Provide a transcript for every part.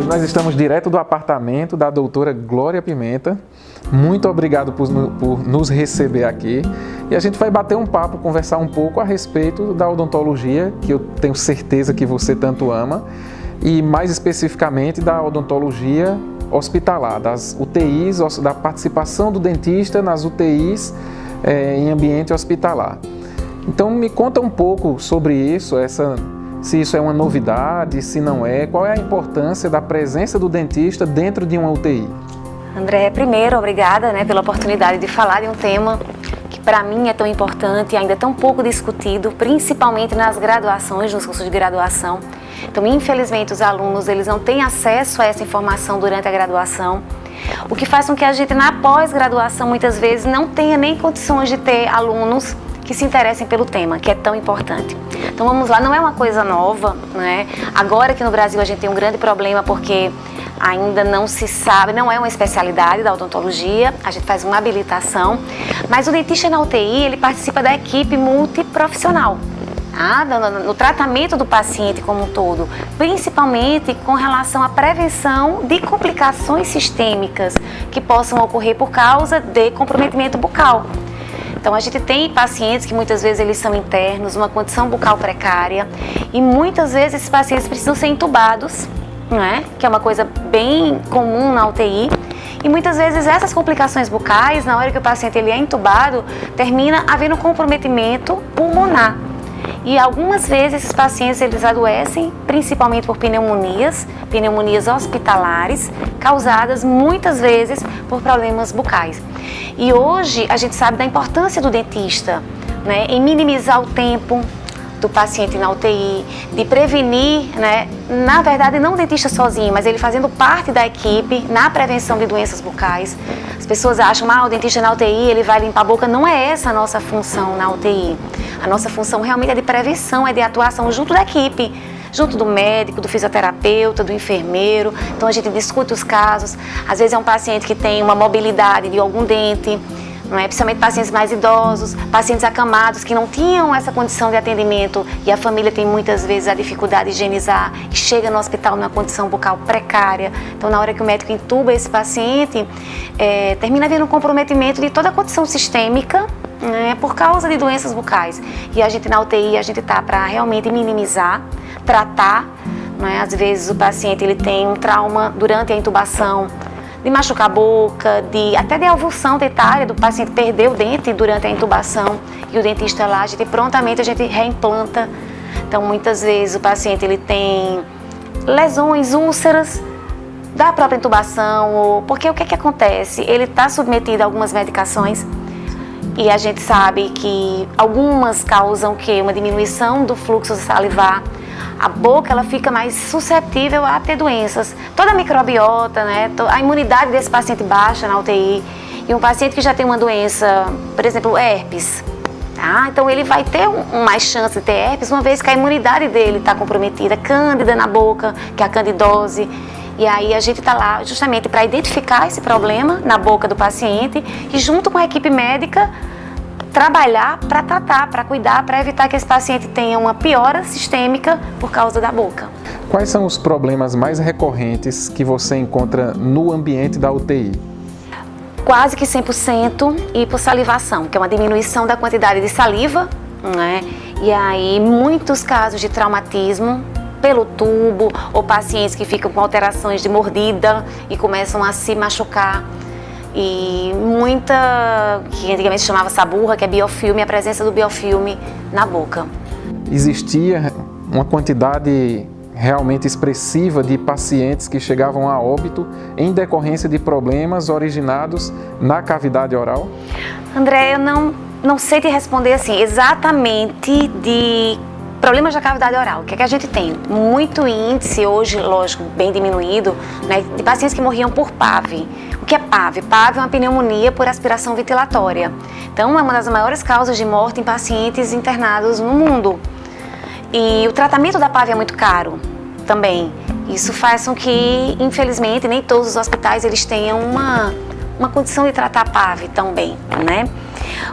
Hoje nós estamos direto do apartamento da doutora Glória Pimenta. Muito obrigado por nos receber aqui. E a gente vai bater um papo, conversar um pouco a respeito da odontologia, que eu tenho certeza que você tanto ama, e mais especificamente da odontologia hospitalar, das UTIs, da participação do dentista nas UTIs em ambiente hospitalar. Então me conta um pouco sobre isso, se isso é uma novidade, se não é, qual é a importância da presença do dentista dentro de uma UTI? André, primeiro, obrigada pela oportunidade de falar de um tema que para mim é tão importante e ainda tão pouco discutido, principalmente nas graduações, nos cursos de graduação. Então, infelizmente, os alunos eles não têm acesso a essa informação durante a graduação, o que faz com que a gente, na pós-graduação, muitas vezes não tenha nem condições de ter alunos que se interessem pelo tema, que é tão importante. Então, vamos lá, não é uma coisa nova, né? Agora que no Brasil a gente tem um grande problema porque ainda não se sabe, não é uma especialidade da odontologia, a gente faz uma habilitação, mas o dentista na UTI, ele participa da equipe multiprofissional, no tratamento do paciente como um todo, principalmente com relação à prevenção de complicações sistêmicas que possam ocorrer por causa de comprometimento bucal. Então a gente tem pacientes que muitas vezes eles são internos, uma condição bucal precária, e muitas vezes esses pacientes precisam ser entubados, que é uma coisa bem comum na UTI, e muitas vezes essas complicações bucais, na hora que o paciente ele é entubado, termina havendo comprometimento pulmonar. E algumas vezes esses pacientes eles adoecem principalmente por pneumonias hospitalares, causadas muitas vezes por problemas bucais. E hoje a gente sabe da importância do dentista, em minimizar o tempo do paciente na UTI, de prevenir, na verdade não o dentista sozinho, mas ele fazendo parte da equipe na prevenção de doenças bucais. As pessoas acham, o dentista na UTI, ele vai limpar a boca. Não é essa a nossa função na UTI. A nossa função realmente é de prevenção, é de atuação junto da equipe, junto do médico, do fisioterapeuta, do enfermeiro. Então a gente discute os casos. Às vezes é um paciente que tem uma mobilidade de algum dente, principalmente pacientes mais idosos, pacientes acamados que não tinham essa condição de atendimento e a família tem muitas vezes a dificuldade de higienizar e chega no hospital numa condição bucal precária. Então na hora que o médico intuba esse paciente, termina havendo um comprometimento de toda a condição sistêmica, por causa de doenças bucais. E a gente na UTI, a gente está para realmente minimizar, tratar. Às vezes o paciente ele tem um trauma durante a intubação, de machucar a boca, até de avulsão dentária, do paciente perder o dente durante a intubação e o dentista lá, prontamente a gente reimplanta. Então muitas vezes o paciente ele tem lesões, úlceras da própria intubação, porque o que acontece? Ele está submetido a algumas medicações e a gente sabe que algumas causam uma diminuição do fluxo salivar. A boca ela fica mais suscetível a ter doenças. Toda a microbiota, a imunidade desse paciente baixa na UTI. E um paciente que já tem uma doença, por exemplo, herpes, então ele vai ter mais chance de ter herpes, uma vez que a imunidade dele está comprometida. Cândida na boca, que é a candidose. E aí a gente está lá justamente para identificar esse problema na boca do paciente e junto com a equipe médica trabalhar para tratar, para cuidar, para evitar que esse paciente tenha uma piora sistêmica por causa da boca. Quais são os problemas mais recorrentes que você encontra no ambiente da UTI? Quase que 100% hipossalivação, que é uma diminuição da quantidade de saliva, E aí muitos casos de traumatismo pelo tubo, ou pacientes que ficam com alterações de mordida e começam a se machucar. E muita, que antigamente se chamava saburra, que é biofilme, a presença do biofilme na boca. Existia uma quantidade realmente expressiva de pacientes que chegavam a óbito em decorrência de problemas originados na cavidade oral? André, eu não sei te responder assim, exatamente de problemas da cavidade oral. O que é que a gente tem? Muito índice hoje, lógico, bem diminuído, de pacientes que morriam por PAV. O que é PAV? PAV é uma pneumonia por aspiração ventilatória. Então, é uma das maiores causas de morte em pacientes internados no mundo. E o tratamento da PAV é muito caro também. Isso faz com que, infelizmente, nem todos os hospitais eles tenham uma condição de tratar a PAV tão bem,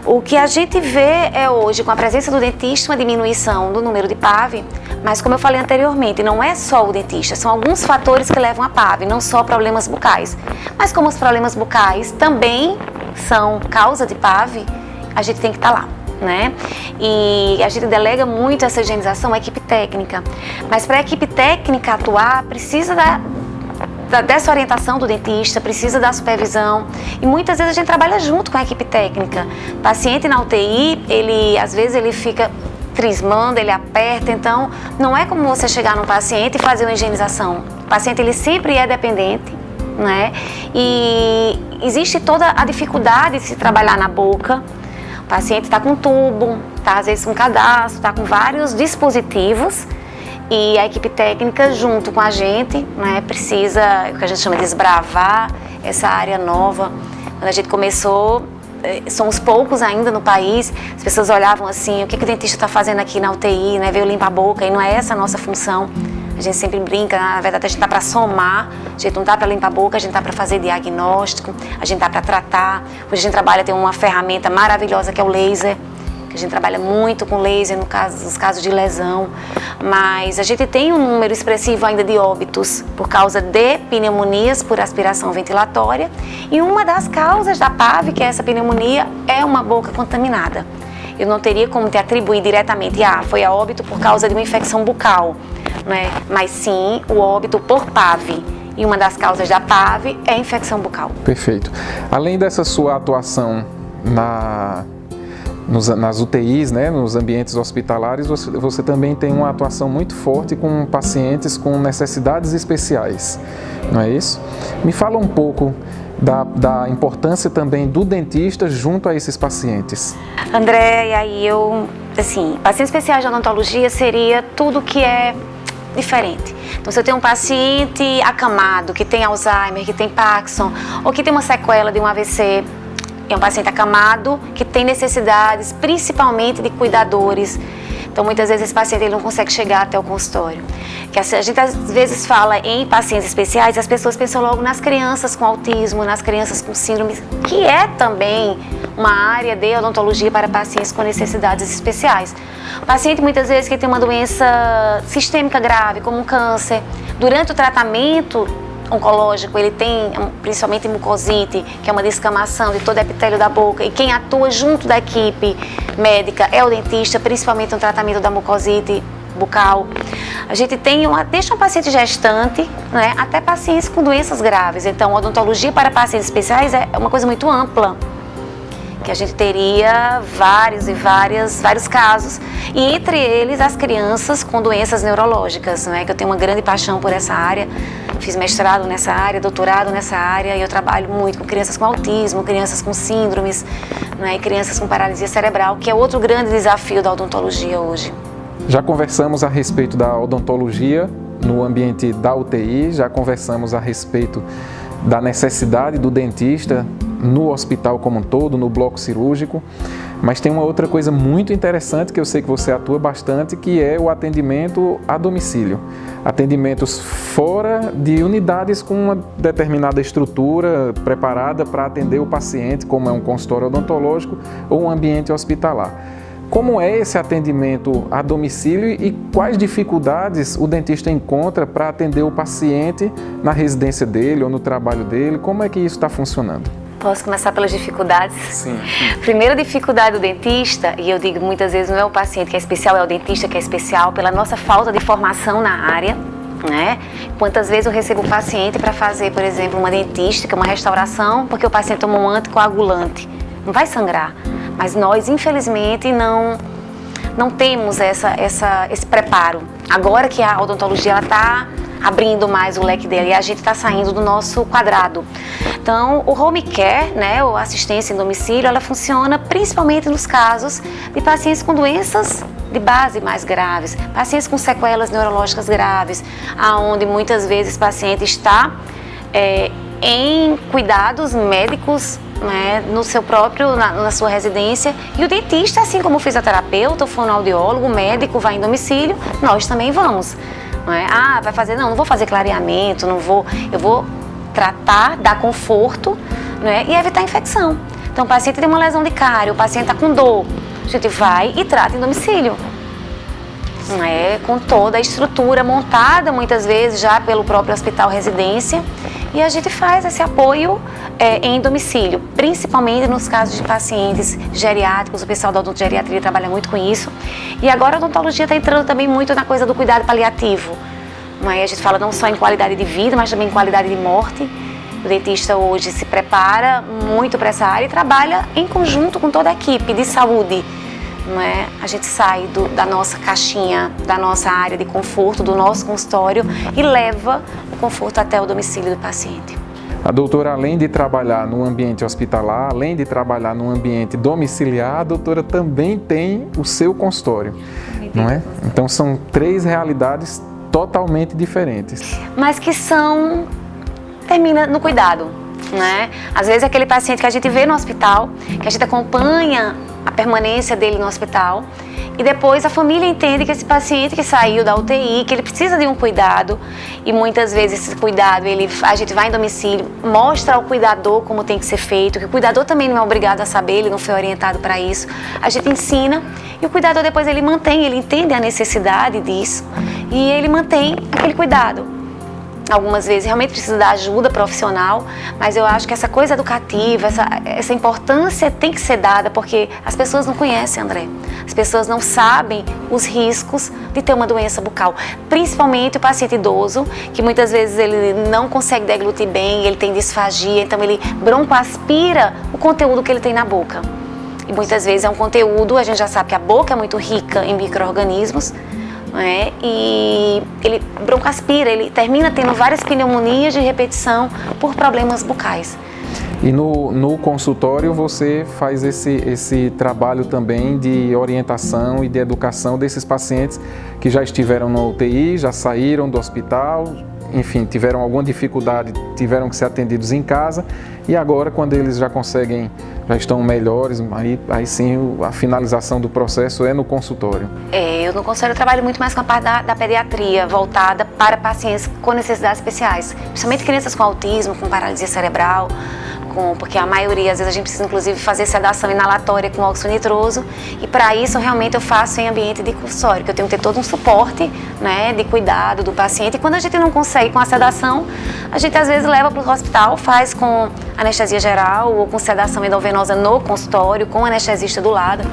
O que a gente vê é hoje, com a presença do dentista, uma diminuição do número de PAV, mas como eu falei anteriormente, não é só o dentista, são alguns fatores que levam a PAV, não só problemas bucais. Mas como os problemas bucais também são causa de PAV, a gente tem que estar lá, né? E a gente delega muito essa higienização à equipe técnica. Mas para a equipe técnica atuar, precisa dessa orientação do dentista, precisa da supervisão. E muitas vezes a gente trabalha junto com a equipe técnica. O paciente na UTI, às vezes ele fica trismando, ele aperta, então não é como você chegar num paciente e fazer uma higienização. O paciente, ele sempre é dependente, né? E existe toda a dificuldade de se trabalhar na boca. O paciente está com tubo, está às vezes com cadastro, está com vários dispositivos e a equipe técnica junto com a gente, né, precisa, o que a gente chama de desbravar essa área nova. Quando a gente começou, somos poucos ainda no país, as pessoas olhavam assim, o que o dentista está fazendo aqui na UTI, né, veio limpar a boca, e não é essa a nossa função. A gente sempre brinca, na verdade a gente está para somar, a gente não está para limpar a boca, a gente está para fazer diagnóstico, a gente está para tratar. Hoje a gente trabalha, tem uma ferramenta maravilhosa que é o laser, que a gente trabalha muito com laser nos casos de lesão, mas a gente tem um número expressivo ainda de óbitos por causa de pneumonias por aspiração ventilatória, e uma das causas da PAV, que é essa pneumonia, é uma boca contaminada. Eu não teria como te atribuir diretamente, foi a óbito por causa de uma infecção bucal, né? Mas sim o óbito por PAV. E uma das causas da PAV é a infecção bucal. Perfeito. Além dessa sua atuação nas UTIs, né, nos ambientes hospitalares, você também tem uma atuação muito forte com pacientes com necessidades especiais, não é isso? Me fala um pouco da importância também do dentista junto a esses pacientes. André, e aí pacientes especiais de odontologia seria tudo que é diferente. Então, se eu tenho um paciente acamado, que tem Alzheimer, que tem Parkinson, ou que tem uma sequela de um AVC, é um paciente acamado que tem necessidades, principalmente de cuidadores. Então, muitas vezes esse paciente ele não consegue chegar até o consultório. Que a gente às vezes fala em pacientes especiais, as pessoas pensam logo nas crianças com autismo, nas crianças com síndrome, que é também uma área de odontologia para pacientes com necessidades especiais. O paciente muitas vezes que tem uma doença sistêmica grave, como um câncer, durante o tratamento oncológico, ele tem principalmente mucosite, que é uma descamação de todo o epitélio da boca, e quem atua junto da equipe médica é o dentista, principalmente no tratamento da mucosite bucal. A gente tem desde um paciente gestante, né, até pacientes com doenças graves. Então, a odontologia para pacientes especiais é uma coisa muito ampla, que a gente teria vários casos, e entre eles as crianças com doenças neurológicas, né, que eu tenho uma grande paixão por essa área, fiz mestrado nessa área, doutorado nessa área, e eu trabalho muito com crianças com autismo, crianças com síndromes, né, e crianças com paralisia cerebral, que é outro grande desafio da odontologia hoje. Já conversamos a respeito da odontologia no ambiente da UTI, já conversamos a respeito da necessidade do dentista no hospital como um todo, no bloco cirúrgico, mas tem uma outra coisa muito interessante que eu sei que você atua bastante, que é o atendimento a domicílio. Atendimentos fora de unidades com uma determinada estrutura preparada para atender o paciente, como é um consultório odontológico ou um ambiente hospitalar. Como é esse atendimento a domicílio e quais dificuldades o dentista encontra para atender o paciente na residência dele ou no trabalho dele? Como é que isso está funcionando? Posso começar pelas dificuldades? Sim. Primeira dificuldade do dentista, e eu digo muitas vezes, não é o paciente que é especial, é o dentista que é especial, pela nossa falta de formação na área, né? Quantas vezes eu recebo o paciente para fazer, por exemplo, uma dentística, uma restauração, porque o paciente tomou um anticoagulante. Não vai sangrar, mas nós, infelizmente, não temos esse preparo. Agora que a odontologia está abrindo mais o leque dele e a gente está saindo do nosso quadrado. Então, o home care, né, ou assistência em domicílio, ela funciona principalmente nos casos de pacientes com doenças de base mais graves, pacientes com sequelas neurológicas graves, aonde muitas vezes o paciente está em cuidados médicos, né, no seu próprio, na sua residência, e o dentista, assim como o fisioterapeuta, o fonoaudiólogo, o médico vai em domicílio, nós também vamos. Não é? Vai fazer, não vou fazer clareamento, eu vou tratar, dar conforto, né, e evitar infecção. Então, o paciente tem uma lesão de cárie, o paciente está com dor, a gente vai e trata em domicílio. Com toda a estrutura montada, muitas vezes, já pelo próprio hospital residência, e a gente faz esse apoio em domicílio, principalmente nos casos de pacientes geriátricos. O pessoal da odontogeriatria trabalha muito com isso, e agora a odontologia está entrando também muito na coisa do cuidado paliativo. A gente fala não só em qualidade de vida, mas também em qualidade de morte. O dentista hoje se prepara muito para essa área e trabalha em conjunto com toda a equipe de saúde. A gente sai da nossa caixinha, da nossa área de conforto, do nosso consultório e leva o conforto até o domicílio do paciente. A doutora, além de trabalhar no ambiente hospitalar, além de trabalhar no ambiente domiciliar, a doutora também tem o seu consultório, não é? Então são 3 realidades totalmente diferentes. Mas que termina no cuidado, Às vezes é aquele paciente que a gente vê no hospital, que a gente acompanha a permanência dele no hospital, e depois a família entende que esse paciente que saiu da UTI, que ele precisa de um cuidado, e muitas vezes esse cuidado, a gente vai em domicílio, mostra ao cuidador como tem que ser feito, que o cuidador também não é obrigado a saber, ele não foi orientado para isso, a gente ensina, e o cuidador depois ele entende a necessidade disso, e ele mantém aquele cuidado. Algumas vezes realmente precisa da ajuda profissional, mas eu acho que essa coisa educativa, essa importância tem que ser dada, porque as pessoas não conhecem, André. As pessoas não sabem os riscos de ter uma doença bucal, principalmente o paciente idoso, que muitas vezes ele não consegue deglutir bem, ele tem disfagia, então ele broncoaspira o conteúdo que ele tem na boca. E muitas vezes é um conteúdo, a gente já sabe que a boca é muito rica em micro-organismos, e ele broncoaspira, ele termina tendo várias pneumonias de repetição por problemas bucais. E no consultório você faz esse trabalho também de orientação e de educação desses pacientes que já estiveram no UTI, já saíram do hospital, enfim, tiveram alguma dificuldade, tiveram que ser atendidos em casa, e agora quando eles já estão melhores, aí sim a finalização do processo é no consultório. Eu no consultório trabalho muito mais com a parte da pediatria, voltada para pacientes com necessidades especiais, principalmente crianças com autismo, com paralisia cerebral, porque a maioria, às vezes a gente precisa inclusive fazer sedação inalatória com óxido nitroso, e para isso realmente eu faço em ambiente de consultório, que eu tenho que ter todo um suporte de cuidado do paciente, e quando a gente não consegue com a sedação, a gente às vezes leva para o hospital, faz com anestesia geral ou com sedação endovenosa no consultório, com o anestesista do lado,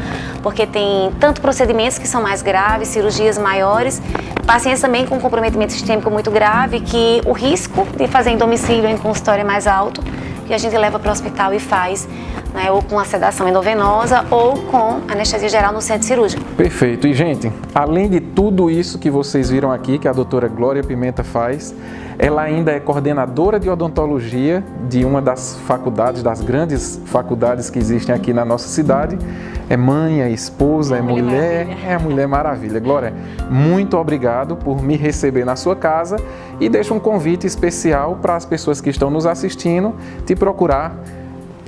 porque tem tanto procedimentos que são mais graves, cirurgias maiores, pacientes também com comprometimento sistêmico muito grave, que o risco de fazer em domicílio ou em consultório é mais alto, e a gente leva para o hospital e faz, ou com a sedação endovenosa ou com anestesia geral no centro cirúrgico. Perfeito. E, gente, além de tudo isso que vocês viram aqui, que a doutora Glória Pimenta faz, ela ainda é coordenadora de odontologia de uma das faculdades, das grandes faculdades que existem aqui na nossa cidade. É mãe, é esposa, é mulher, é a Mulher Maravilha. Glória, muito obrigado por me receber na sua casa, e deixo um convite especial para as pessoas que estão nos assistindo te procurar,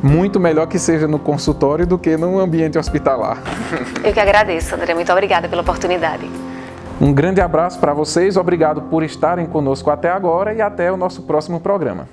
muito melhor que seja no consultório do que no ambiente hospitalar. Eu que agradeço, André. Muito obrigada pela oportunidade. Um grande abraço para vocês, obrigado por estarem conosco até agora e até o nosso próximo programa.